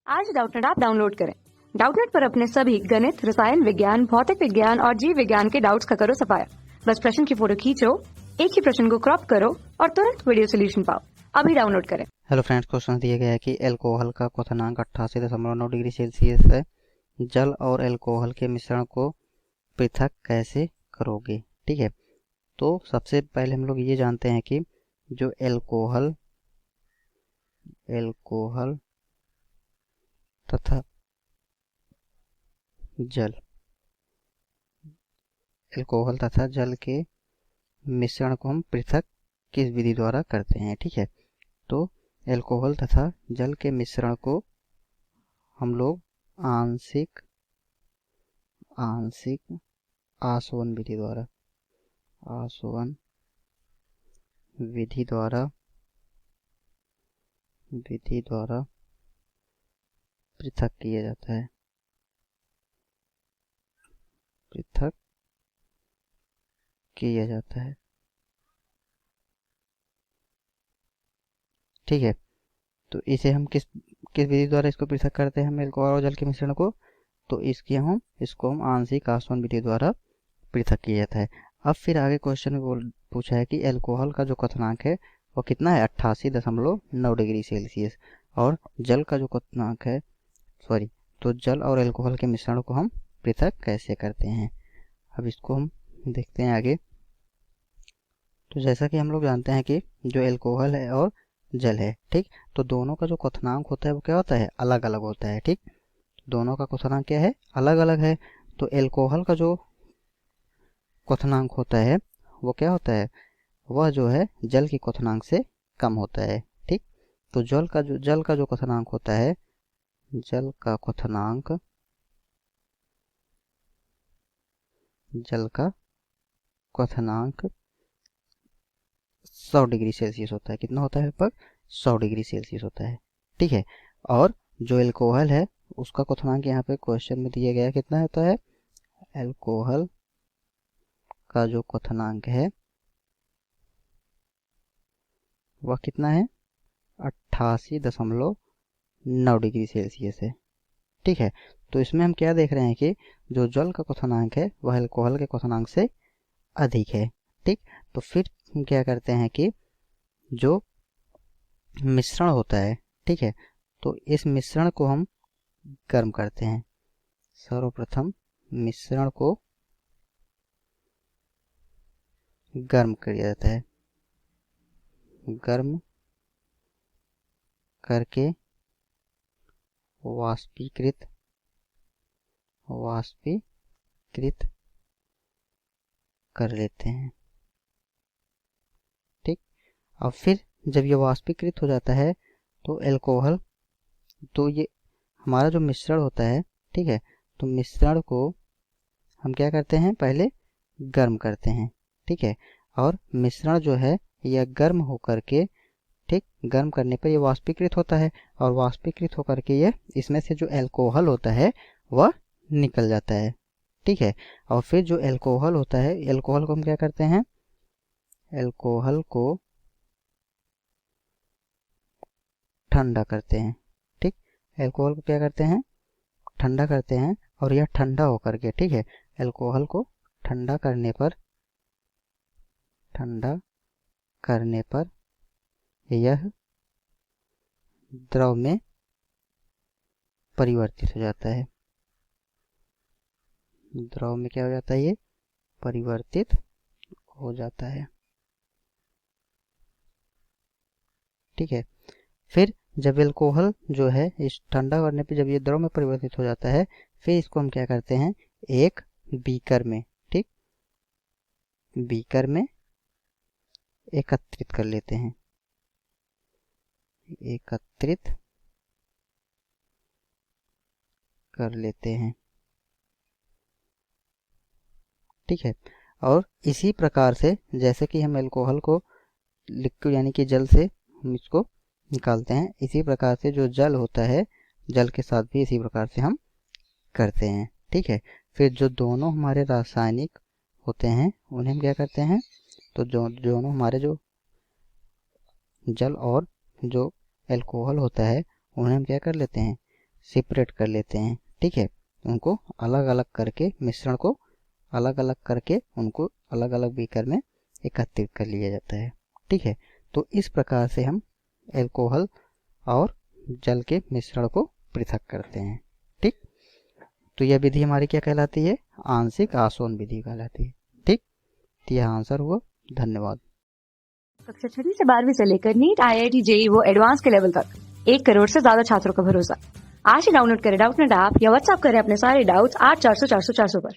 आज Doubtnut app download करें। Doubtnut पर अपने सभी गणित, रसायन विज्ञान, भौतिक विज्ञान और जीव विज्ञान के डाउट्स का करो सफाया। बस प्रश्न की फोटो खींचो, एक ही प्रश्न को क्रॉप करो और तुरंत वीडियो सोल्यूशन पाओ। अभी डाउनलोड करें। हेलो फ्रेंड्स, क्वेश्चन दिया गया है कि एल्कोहल का क्वथनांक 88.9 डिग्री सेल्सियस है। जल और एल्कोहल के मिश्रण को पृथक कैसे करोगे। ठीक है, तो सबसे पहले हम लोग ये जानते हैं कि जो एल्कोहल तथा जल के मिश्रण को हम पृथक किस विधि द्वारा करते हैं। ठीक है, तो एल्कोहल तथा जल के मिश्रण को हम लोग आंशिक आसवन विधि द्वारा पृथक किया जाता है। ठीक है, तो इसे हम किस विधि द्वारा इसको पृथक करते हैं, हम एल्कोहल और जल के मिश्रण को, तो इसको हम आंशिक आसवन विधि द्वारा पृथक किया जाता है। अब फिर आगे क्वेश्चन में पूछा है कि एल्कोहल का जो क्वथनांक है वो कितना है, 88.9 डिग्री सेल्सियस, और जल का जो क्वथनांक है तो जल और एल्कोहल के मिश्रण को हम पृथक कैसे करते हैं। अब इसको हम देखते हैं आगे। तो जैसा कि हम लोग जानते हैं कि जो एल्कोहल है और जल है, ठीक, तो दोनों का जो क्वथनांक होता है वो क्या होता है, अलग अलग होता है। ठीक, दोनों का क्वथनांक क्या है, अलग अलग है। तो एल्कोहल का जो क्वथनांक होता है वो क्या होता है, वह जो है जल की क्वथनांक से कम होता है। ठीक, तो जल का जो क्वथनांक होता है, जल का क्वथनांक 100 डिग्री सेल्सियस होता है। कितना होता है, लगभग 100 डिग्री सेल्सियस होता है। ठीक है, और जो एल्कोहल है उसका क्वथनांक यहाँ पे क्वेश्चन में दिया गया है, कितना होता है, एल्कोहल का जो क्वथनांक है वह कितना है, 88.9 डिग्री सेल्सियस है। ठीक है, तो इसमें हम क्या देख रहे हैं कि जो जल का क्वथनांक है वह एल्कोहल के क्वथनांक से अधिक है। ठीक, तो फिर हम क्या करते हैं कि जो मिश्रण होता है, ठीक है, तो इस मिश्रण को हम गर्म करते हैं। सर्वप्रथम मिश्रण को गर्म किया जाता है। गर्म करके वाष्पीकृत कर लेते हैं। ठीक, और फिर जब ये वाष्पीकृत हो जाता है तो एल्कोहल, तो ये हमारा जो मिश्रण होता है, ठीक है, तो मिश्रण को हम क्या करते हैं, पहले गर्म करते हैं। ठीक है, और मिश्रण जो है यह गर्म होकर के, ठीक, गर्म करने पर यह वाष्पीकृत होता है, और वाष्पीकृत होकर के यह इसमें से जो एल्कोहल होता है वह निकल जाता है। ठीक है, और फिर जो एल्कोहल होता है, एल्कोहल को हम क्या करते हैं, एल्कोहल को ठंडा करते हैं। ठीक, एल्कोहल को क्या करते हैं, ठंडा करते हैं, और यह ठंडा होकर के, ठीक है, एल्कोहल को ठंडा करने पर यह द्रव में परिवर्तित हो जाता है। द्रव में क्या हो जाता है, ये परिवर्तित हो जाता है। ठीक है, फिर जब एल्कोहल जो है इस ठंडा करने पे जब ये द्रव में परिवर्तित हो जाता है, फिर इसको हम क्या करते हैं, एक बीकर में, ठीक, बीकर में एकत्रित कर लेते हैं। ठीक है, और इसी प्रकार से जैसे कि हम एल्कोहल को लिक्विड यानी कि जल से हम इसको निकालते हैं, इसी प्रकार से जो जल होता है, जल के साथ भी इसी प्रकार से हम करते हैं। ठीक है, फिर जो दोनों हमारे रासायनिक होते हैं उन्हें हम क्या करते हैं, तो दोनों हमारे जो जल और जो एल्कोहल होता है उन्हें हम क्या कर लेते हैं, सेपरेट कर लेते हैं। ठीक है, उनको अलग अलग करके, मिश्रण को अलग अलग करके उनको अलग अलग बीकर में एकत्रित कर लिया जाता है। ठीक है, तो इस प्रकार से हम एल्कोहल और जल के मिश्रण को पृथक करते हैं। ठीक, तो यह विधि हमारी क्या कहलाती है? आंशिक आसवन विधि कहलाती है। ठीक, तो यह आंसर हुआ। धन्यवाद। कक्षा 6वीं से 12वीं से लेकर नीट, IIT, JEE वो एडवांस के लेवल तक 1 करोड़ से ज्यादा छात्रों का भरोसा। आज ही डाउनलोड करें डाउटनेट ऐप या व्हाट्सएप करें अपने सारे डाउट्स 8400 400 400 पर।